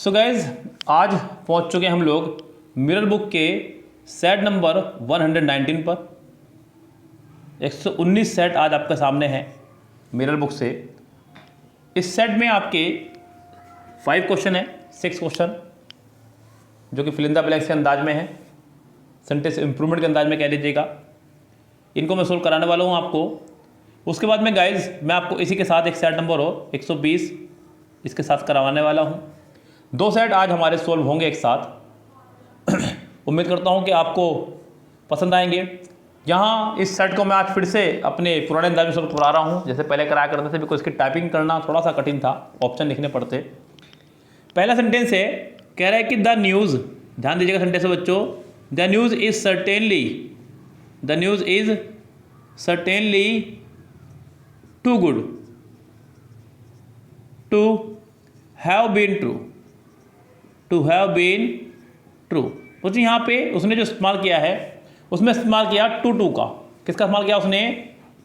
So guys आज पहुंच चुके हैं हम लोग मिरर बुक के सेट नंबर 119 पर। 119 सेट आज आपके सामने हैं मिरर बुक से। इस सेट में आपके 5 क्वेश्चन है, 6 क्वेश्चन जो कि फिलिंदा ब्लैंक्स के अंदाज में है, सेंटेंस इंप्रूवमेंट के अंदाज में कह लीजिएगा। इनको मैं सोल्व कराने वाला हूँ आपको। उसके बाद में गाइज मैं आपको इसी के साथ एक सेट नंबर हो 120 इसके साथ करवाने वाला हूँ। 2 सेट आज हमारे सोल्व होंगे एक साथ। उम्मीद करता हूँ कि आपको पसंद आएंगे। यहाँ इस सेट को मैं आज फिर से अपने पुराने अंदाज में सोल्व करा रहा हूँ, जैसे पहले कराया करते थे, बिकॉज इसकी टाइपिंग करना थोड़ा सा कठिन था, ऑप्शन लिखने पड़ते। पहला सेंटेंस है, कह रहा है कि द न्यूज़, ध्यान दीजिएगा सेंटेंस है बच्चों, the news is certainly too good to have been true. तो यहाँ पे उसने जो इस्तेमाल किया है उसमें इस्तेमाल किया टू का। किसका इस्तेमाल किया उसने?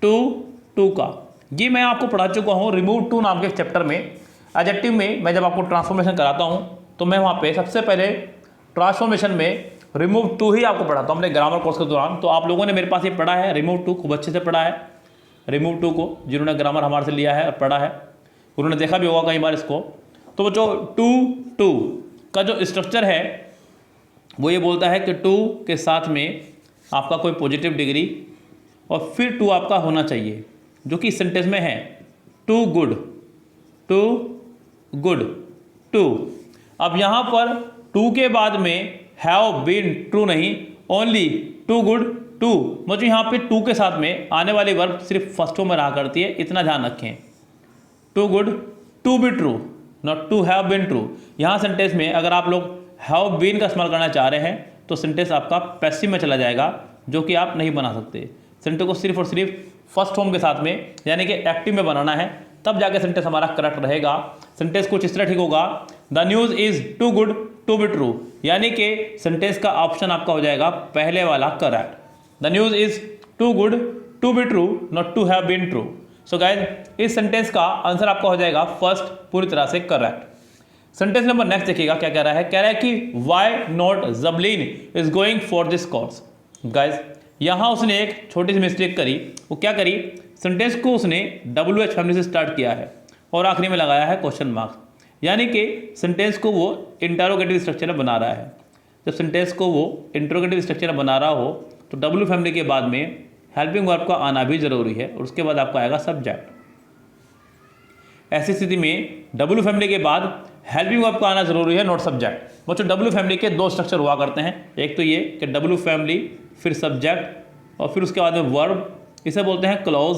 टू का। ये मैं आपको पढ़ा चुका हूँ रिमूव टू नाम के चैप्टर में। एडजेक्टिव में मैं जब आपको ट्रांसफॉर्मेशन कराता हूँ तो मैं वहाँ पे सबसे पहले ट्रांसफॉर्मेशन में रिमूव टू ही आपको पढ़ाता हूँ अपने ग्रामर कोर्स के दौरान। तो आप लोगों ने मेरे पास ये पढ़ा है रिमूव टू, खूब अच्छे से पढ़ा है रिमूव टू को। जिन्होंने ग्रामर हमारे से लिया है और पढ़ा है उन्होंने देखा भी होगा कई बार इसको। तो जो टू का जो स्ट्रक्चर है वो ये बोलता है कि टू के साथ में आपका कोई पॉजिटिव डिग्री और फिर टू आपका होना चाहिए, जो कि इस सेंटेंस में है टू गुड टू। अब यहाँ पर टू के बाद में हैव बीन ट्रू नहीं, ओनली टू गुड टू। मतलब यहाँ पे टू के साथ में आने वाली वर्ब सिर्फ फर्स्ट फॉर्म में रहा करती है, इतना ध्यान रखें। Too good to be true, not to have been true. यहाँ सेंटेंस में अगर आप लोग हैव बीन का इस्तेमाल करना चाह रहे हैं तो सेंटेंस आपका पैसिव में चला जाएगा, जो कि आप नहीं बना सकते। सेंटेंस को सिर्फ और सिर्फ फर्स्ट फॉर्म के साथ में यानी कि एक्टिव में बनाना है, तब जाके सेंटेंस हमारा करेक्ट रहेगा। सेंटेंस कुछ इस तरह ठीक होगा, the news is too good to be true, यानी कि सेंटेंस का ऑप्शन आपका हो जाएगा पहले वाला correct. The news is too good to be true, not to have been true. So guys इस सेंटेंस का आंसर आपका हो जाएगा फर्स्ट, पूरी तरह से करेक्ट। सेंटेंस नंबर नेक्स्ट देखिएगा क्या कह रहा है। कह रहा है कि why not Jableen is going for this course. Guys यहाँ उसने एक छोटी सी मिस्टेक करी। वो क्या करी? सेंटेंस को उसने WH फैमिली से स्टार्ट किया है और आखिरी में लगाया है क्वेश्चन मार्क्स, यानी कि सेंटेंस को वो इंटरोगेटिव स्ट्रक्चर में बना रहा है। जब सेंटेंस को वो इंटरोगेटिव स्ट्रक्चर में बना रहा हो तो W फैमिली के बाद में हेल्पिंग वर्ब का आना भी जरूरी है और उसके बाद आपका आएगा सब्जेक्ट। ऐसी स्थिति में W फैमिली के बाद हेल्पिंग वर्ब का आना जरूरी है, नॉट सब्जेक्ट। बच्चों W फैमिली के 2 स्ट्रक्चर हुआ करते हैं, एक तो ये कि W फैमिली फिर सब्जेक्ट और फिर उसके बाद में वर्ब, इसे बोलते हैं क्लॉज।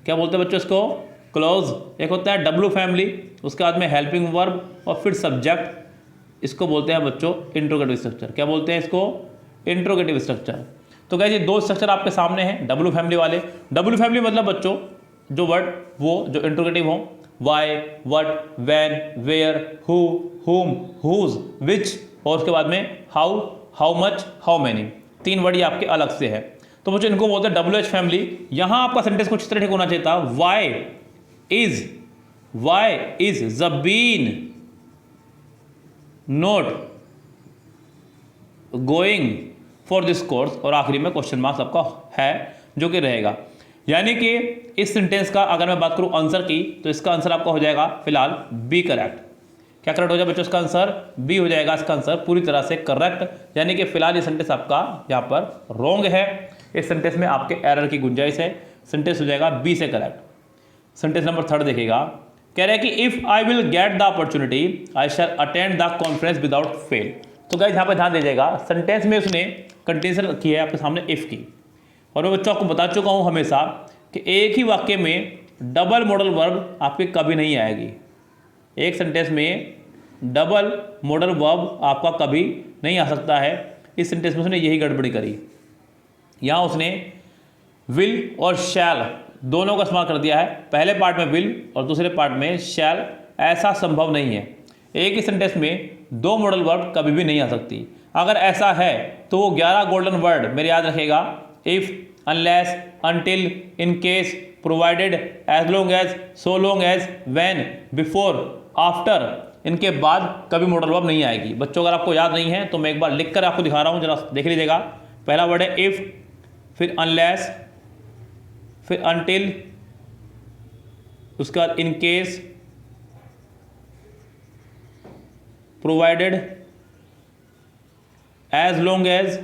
क्या बोलते हैं बच्चों इसको? क्लॉज। एक होता है W फैमिली, उसके बाद में हेल्पिंग वर्ब और फिर सब्जेक्ट, इसको बोलते हैं बच्चों इंट्रोगेटिव स्ट्रक्चर। क्या बोलते हैं इसको? Interrogative structure. तो गाइस ये 2 स्ट्रक्चर आपके सामने हैं W फैमिली वाले। W फैमिली मतलब बच्चों जो वर्ड वो जो इंट्रोगेटिव हो, why, what, when, where, who, whom, whose, which और उसके बाद में how, how much, how many. 3 word ये आपके अलग से है। तो बच्चों इनको बोलते हैं WH फैमिली। यहाँ आपका सेंटेंस कुछ इस तरह ठीक होना चाहिए था, why is Jabeen not going for this course, और आखिरी में क्वेश्चन मार्क्स आपका है जो कि रहेगा। यानी कि इस सेंटेंस का अगर मैं बात करूं आंसर की तो इसका आंसर आपका हो जाएगा फिलहाल बी करेक्ट। क्या करेक्ट हो जाएगा बच्चों? इसका आंसर बी हो जाएगा, इसका आंसर पूरी तरह से करेक्ट। यानी कि फिलहाल ये सेंटेंस आपका यहाँ पर रॉन्ग है। इस सेंटेंस में आपके एरर की गुंजाइश है, सेंटेंस हो जाएगा बी से करेक्ट। सेंटेंस नंबर 3 देखिएगा। कह रहा है कि if I will get the opportunity I shall attend the conference without fail. तो गाइस यहाँ पर ध्यान दीजिएगा, सेंटेंस में उसने कंडीशन रखी है आपके सामने इफ की, और मैं बच्चों आपको बता चुका हूँ हमेशा कि एक ही वाक्य में डबल मॉडल वर्ब आपके कभी नहीं आएगी। एक सेंटेंस में डबल मॉडल वर्ब आपका कभी नहीं आ सकता है। इस सेंटेंस में उसने यही गड़बड़ी करी। यहाँ उसने विल और शैल दोनों का इस्तेमाल कर दिया है, पहले पार्ट में विल और दूसरे पार्ट में शैल। ऐसा संभव नहीं है, एक ही सेंटेंस में 2 मॉडल वर्ब कभी भी नहीं आ सकती। अगर ऐसा है तो वो 11 गोल्डन वर्ड मेरे याद रखेगा, if, unless, until, in case, provided, as long as, so long as, when, before, after, इनके बाद कभी मॉडल वर्ब नहीं आएगी। बच्चों अगर आपको याद नहीं है तो मैं एक बार लिख कर आपको दिखा रहा हूँ, जरा देख लीजिएगा। पहला वर्ड है इफ़, फिर अनलेस, फिर अनटिल, उसके बाद in case, provided, as long as,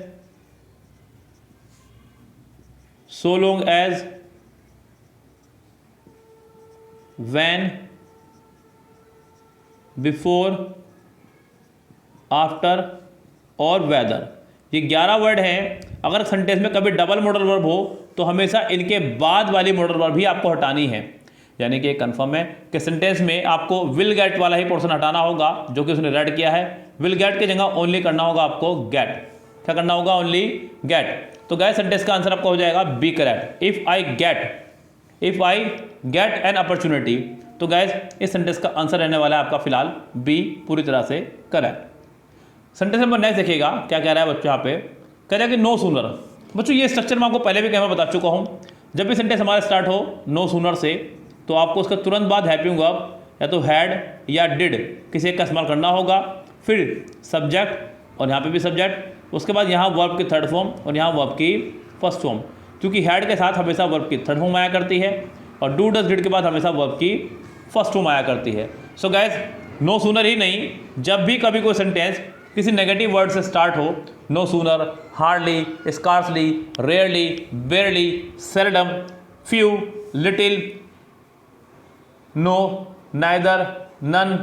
so long as, when, before, after और वेदर। ये 11 वर्ड हैं। अगर सेंटेंस में कभी डबल मॉडल वर्ब हो तो हमेशा इनके बाद वाली मॉडल वर्ब भी आपको हटानी है। यानी कि कंफर्म है कि सेंटेंस में आपको विल गेट वाला ही पोर्शन हटाना होगा जो कि उसने रेड किया है। विल गेट की जगह ओनली करना होगा आपको गेट। क्या करना होगा? Only get. तो गाइस सेंटेंस का आंसर आपका हो जाएगा B correct. If I get an opportunity. तो गाइस इस सेंटेंस का आंसर रहने वाला है आपका फिलहाल बी, पूरी तरह से करेक्ट। सेंटेंस नंबर नेक्स्ट देखिएगा क्या कह रहा है बच्चों। यहाँ पे कह रहा है कि नो सूनर। बच्चों ये स्ट्रक्चर मैं आपको पहले भी मैं बता चुका हूँ। जब भी सेंटेंस हमारा स्टार्ट हो नो सूनर से तो आपको उसका तुरंत बाद हैविंग वर्ब या तो हैड या डिड किसी एक का इस्तेमाल करना होगा। फिर सब्जेक्ट और यहाँ पे भी सब्जेक्ट, उसके बाद यहाँ वर्ब की थर्ड फॉर्म और यहाँ वर्ब की फर्स्ट फॉर्म। क्योंकि हैड के साथ हमेशा वर्ब की थर्ड फॉर्म आया करती है और डू डज डिड के बाद हमेशा वर्ब की फर्स्ट फॉर्म आया करती है। सो गाइस नो सूनर ही नहीं, जब भी कभी कोई सेंटेंस किसी नेगेटिव वर्ड से स्टार्ट हो, no sooner, hardly, scarcely, rarely, barely, seldom, few, little, no, neither, none,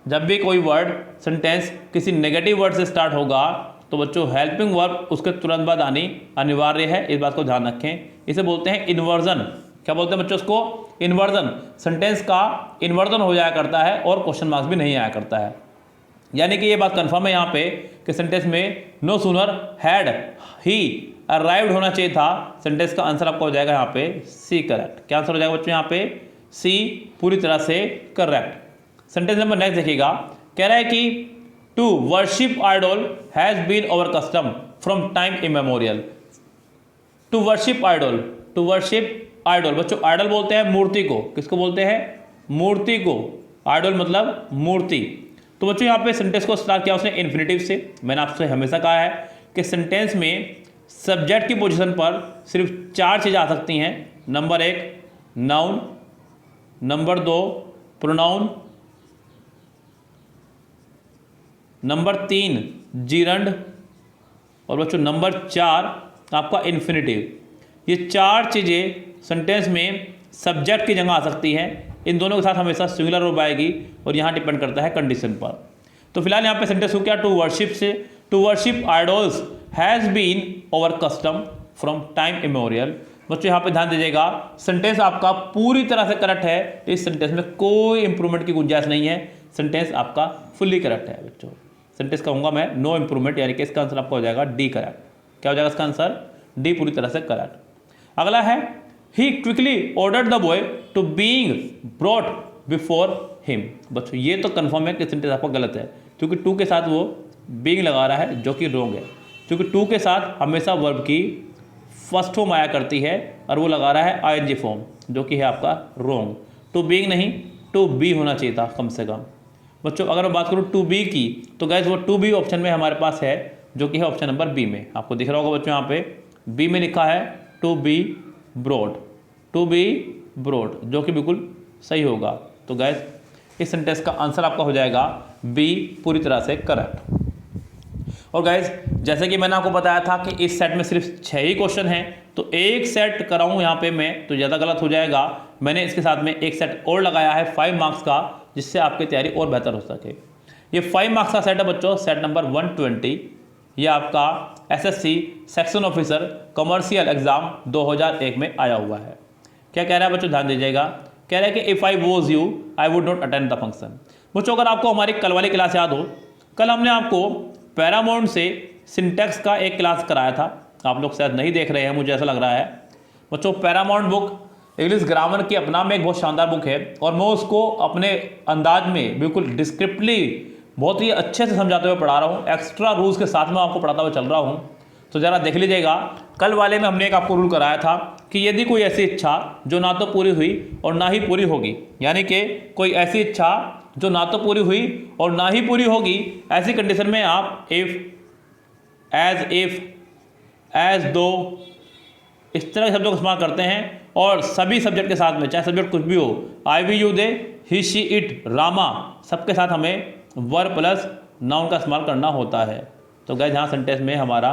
जब भी कोई वर्ड सेंटेंस किसी नेगेटिव वर्ड से स्टार्ट होगा तो बच्चों हेल्पिंग वर्ब उसके तुरंत बाद आनी अनिवार्य है। इस बात को ध्यान रखें। इसे बोलते हैं इन्वर्जन। क्या बोलते हैं बच्चों उसको? इन्वर्जन। सेंटेंस का इन्वर्जन हो जाया करता है और क्वेश्चन मार्क्स भी नहीं आया करता है। यानी कि ये बात कंफर्म है यहाँ पे कि सेंटेंस में no sooner had he arrived होना चाहिए था। सेंटेंस का आंसर आपका हो जाएगा यहाँ पे सी करेक्ट। क्या आंसर हो जाएगा बच्चों यहाँ पे? सी, पूरी तरह से करेक्ट। सेंटेंस नंबर नेक्स्ट देखिएगा। कह रहा है कि to worship idol has been our custom from time immemorial. To worship idol, to worship idol. बच्चों आइडल बोलते हैं मूर्ति को। किसको बोलते हैं? मूर्ति को। आइडल मतलब मूर्ति। तो बच्चों यहाँ पे सेंटेंस को स्टार्ट किया उसने इन्फिनेटिव से। मैंने आपसे हमेशा कहा है कि सेंटेंस में सब्जेक्ट की पोजीशन पर सिर्फ 4 चीज़ें आ सकती हैं। Number 1 noun, number 2 pronoun, number 3 gerund और बच्चों नंबर 4 आपका इन्फिनेटिव। ये 4 चीज़ें सेंटेंस में सब्जेक्ट की जगह आ सकती हैं। इन दोनों के साथ हमेशा सिंगुलर वर्ब आएगी और यहाँ डिपेंड करता है कंडीशन पर। तो फिलहाल यहाँ पे सेंटेंस हो क्या? टू वर्शिप से, to worship idols has been our custom from time immemorial. बच्चों यहाँ पे ध्यान दीजिएगा, सेंटेंस आपका पूरी तरह से करेक्ट है। इस सेंटेंस में कोई इंप्रूवमेंट की गुंजाइश नहीं है। सेंटेंस आपका फुल्ली करेक्ट है बच्चों। सेंटेंस कहूँगा मैं नो इंप्रूवमेंट, यानी कि इसका आंसर आपका हो जाएगा डी करेक्ट। क्या हो जाएगा इसका आंसर? डी, पूरी तरह से करेक्ट। अगला है he quickly ordered the boy to being brought before him. बच्चों ये तो कंफर्म है कि सेंटेंस आपका गलत है क्योंकि टू के साथ वो बीइंग लगा रहा है जो कि रॉन्ग है। क्योंकि टू के साथ हमेशा वर्ब की फर्स्ट फॉर्म आया करती है और वो लगा रहा है आईएनजी फॉर्म जो कि है आपका रॉन्ग। टू बीइंग नहीं, टू बी होना चाहिए था कम से कम। बच्चों अगर मैं बात करूँ टू बी की तो गैस वो टू बी ऑप्शन में हमारे पास है जो कि है ऑप्शन नंबर बी में। आपको दिख रहा होगा बच्चों यहाँ पे बी में लिखा है to be broad, to be broad, जो कि बिल्कुल सही होगा। तो गैस इस सेंटेंस का आंसर आपका हो जाएगा बी, पूरी तरह से करेक्ट। और गैस जैसे कि मैंने आपको बताया था कि इस सेट में सिर्फ 6 ही क्वेश्चन हैं, तो एक सेट कराऊँ यहाँ पे मैं तो ज़्यादा गलत हो जाएगा। मैंने इसके साथ में एक सेट और लगाया है 5 मार्क्स का, जिससे आपकी तैयारी और बेहतर हो सके। ये 5 मार्क्स का सेट है बच्चों, सेट नंबर 120। ये आपका SSC section officer commercial exam 2001 में आया हुआ है। क्या कह रहा है बच्चों? ध्यान दीजिएगा। कह रहा है कि if I was you I would not attend the function. बच्चों अगर आपको हमारी कल वाली क्लास याद हो, कल हमने आपको पैरामाउंट से सिंटैक्स का एक क्लास कराया था। आप लोग शायद नहीं देख रहे हैं, मुझे ऐसा लग रहा है। बच्चों पैरामाउंट बुक इंग्लिश ग्रामर की अपना में एक बहुत शानदार बुक है और मैं उसको अपने अंदाज में बिल्कुल डिस्क्रिप्टली बहुत ही अच्छे से समझाते हुए पढ़ा रहा हूँ। एक्स्ट्रा रूल्स के साथ में आपको पढ़ाता हुआ चल रहा हूँ। तो ज़रा देख लीजिएगा। कल वाले में हमने एक आपको रूल कराया था कि यदि कोई ऐसी इच्छा जो ना तो पूरी हुई और ना ही पूरी होगी, यानी कि कोई ऐसी इच्छा जो ना तो पूरी हुई और ना ही पूरी होगी, ऐसी कंडीशन में आप इफ़, एज दो, इस तरह के शब्दों का इस्तेमाल करते हैं। और सभी सब्जेक्ट के साथ में, चाहे सब्जेक्ट कुछ भी हो, I we you they, he she it, Rama, सबके साथ हमें वर्ब प्लस नाउन का इस्तेमाल करना होता है। तो गाइस यहाँ सेंटेंस में हमारा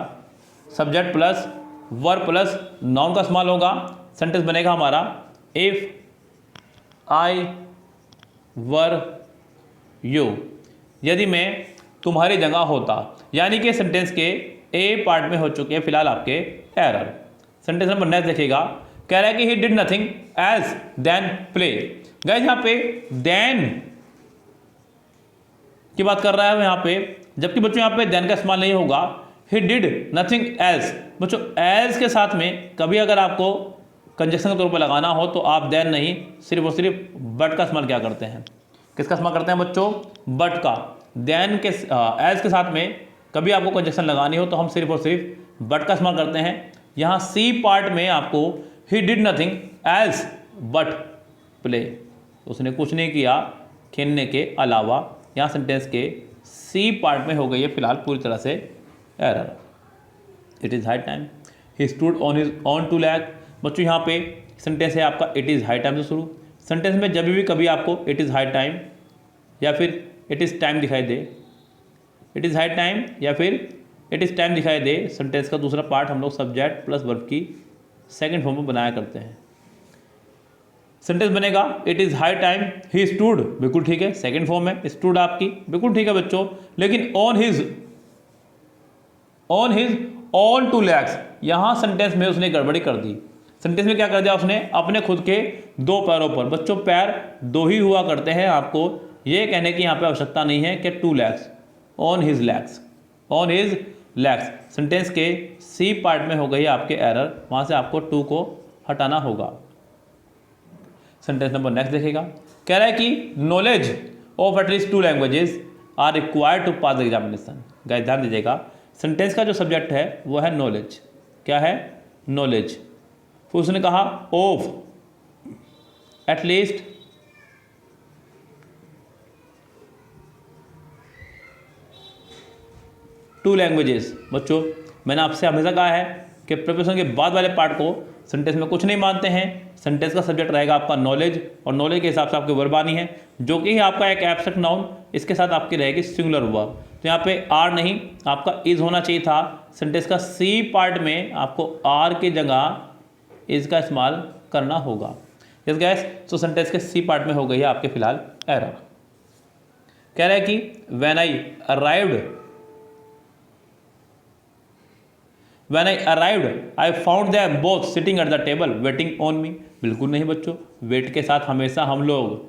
subject plus verb plus noun का इस्तेमाल होगा। सेंटेंस बनेगा हमारा इफ़ आई वर यू, यदि मैं तुम्हारी जगह होता। यानी कि सेंटेंस के ए पार्ट में हो चुके हैं फिलहाल आपके एरर। सेंटेंस नंबर नेक्स्ट देखिएगा, कह रहा है कि he did nothing as than play. Guys यहाँ पे देन की बात कर रहा है यहाँ पे, जबकि बच्चों यहाँ पे देन का इस्तेमाल नहीं होगा। ही डिड नथिंग एज, बच्चों एज के साथ में कभी अगर आपको कंजक्शन के तौर पर लगाना हो तो आप देन नहीं, सिर्फ और सिर्फ बट का इस्तेमाल क्या करते हैं, किसका इस्तेमाल करते हैं बच्चों, बट का। देन के एज के साथ में कभी आपको कंजक्शन लगानी हो तो हम सिर्फ और सिर्फ बट का इस्तेमाल करते हैं। यहाँ सी पार्ट में आपको he did nothing as but play, उसने कुछ नहीं किया खेलने के अलावा। यहाँ सेंटेंस के सी पार्ट में हो गई है फिलहाल पूरी तरह से error. It is high time, he stood on his own two leg. बच्चों यहाँ पे सेंटेंस है आपका इट इज़ हाई टाइम से शुरू। सेंटेंस में जब भी कभी आपको इट इज़ हाई टाइम या फिर इट इज़ टाइम दिखाई दे, इट इज़ हाई टाइम या फिर इट इज़ टाइम दिखाई दे, सेंटेंस का दूसरा पार्ट हम लोग सब्जेक्ट प्लस वर्ब की सेकंड फॉर्म में बनाया करते हैं। सेंटेंस बनेगा it is high time he stood, बिल्कुल ठीक है, सेकंड फॉर्म है स्टूड आपकी, बिल्कुल ठीक है बच्चों। लेकिन on his own two legs, यहाँ सेंटेंस में उसने गड़बड़ी कर दी। सेंटेंस में क्या कर दिया उसने, अपने खुद के दो पैरों पर। बच्चों पैर दो ही हुआ करते हैं, आपको ये कहने की यहाँ पे आवश्यकता नहीं है कि two legs, on his legs, on his legs. Sentence के सी पार्ट में हो गई आपके एरर, वहाँ से आपको टू को हटाना होगा। सेंटेंस नंबर नेक्स्ट देखेगा, कह रहा है कि knowledge of at least two languages are required to pass the examination. Guys ध्यान दीजिएगा, सेंटेंस का जो सब्जेक्ट है वो है नॉलेज। क्या है, नॉलेज। फिर उसने कहा ऑफ एटलीस्ट टू लैंग्वेजेस। बच्चों मैंने आपसे हमेशा कहा है कि प्रिपरेशन के बाद वाले पार्ट को सेंटेंस में कुछ नहीं मानते हैं। सेंटेंस का सब्जेक्ट रहेगा आपका नॉलेज, और नॉलेज के हिसाब से आपकी वर्ब आनी है, जो कि आपका एक एब्स्ट्रैक्ट नाउन, इसके साथ आपकी रहेगी सिंगुलर वर्ब। तो यहाँ पे आर नहीं, आपका इज होना चाहिए था। सेंटेंस का सी पार्ट में आपको आर की जगह इज का इस्तेमाल करना होगा। यस गाइस, तो सेंटेंस के सी पार्ट में हो गई है आपके फिलहाल एरर। कह रहा है कि when I arrived I found them both sitting at the table waiting on me. बिल्कुल नहीं बच्चों, वेट के साथ हमेशा हम लोग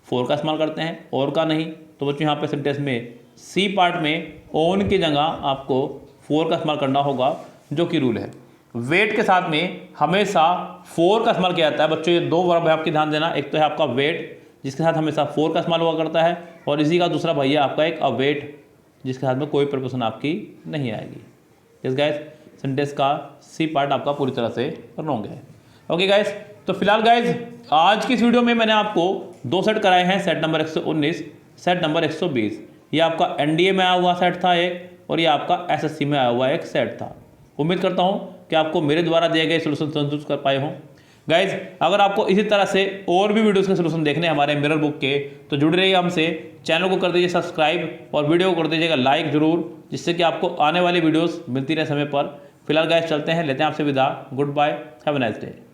फोर का इस्तेमाल करते हैं, और का नहीं। तो बच्चों यहाँ पे सेंटेंस में सी पार्ट में ऑन की जगह आपको फोर का इस्तेमाल करना होगा, जो कि रूल है। वेट के साथ में हमेशा फोर का इस्तेमाल किया जाता है। बच्चों ये दो वर्ब है आपकी, ध्यान देना। एक तो है आपका वेट, जिसके साथ हमेशा फोर का इस्तेमाल हुआ करता है, और इसी का दूसरा भैया आपका एक अवेट, जिसके साथ में कोई प्रपोजिशन आपकी नहीं आएगी। यस गाइस, सेंटेंस का सी पार्ट आपका पूरी तरह से रॉन्ग है। ओके गाइस, तो फिलहाल गाइस आज की इस वीडियो में मैंने आपको दो सेट कराए हैं, सेट नंबर 119, सेट नंबर 120। ये आपका एनडीए में आया हुआ सेट था एक, और ये आपका एसएससी में आया हुआ एक सेट था। उम्मीद करता हूँ कि आपको मेरे द्वारा दिए गए सोल्यूशन संतुष्ट कर पाए हों। गाइज अगर आपको इसी तरह से और भी वीडियोस के सोल्यूशन देखने हमारे मिरर बुक के, तो जुड़े रहिए हमसे। चैनल को कर दीजिए सब्सक्राइब और वीडियो को कर दीजिएगा लाइक जरूर, जिससे कि आपको आने वाली वीडियोस मिलती रहे समय पर। फिलहाल गाइज चलते हैं, लेते हैं आपसे विदा। Goodbye, have a nice day.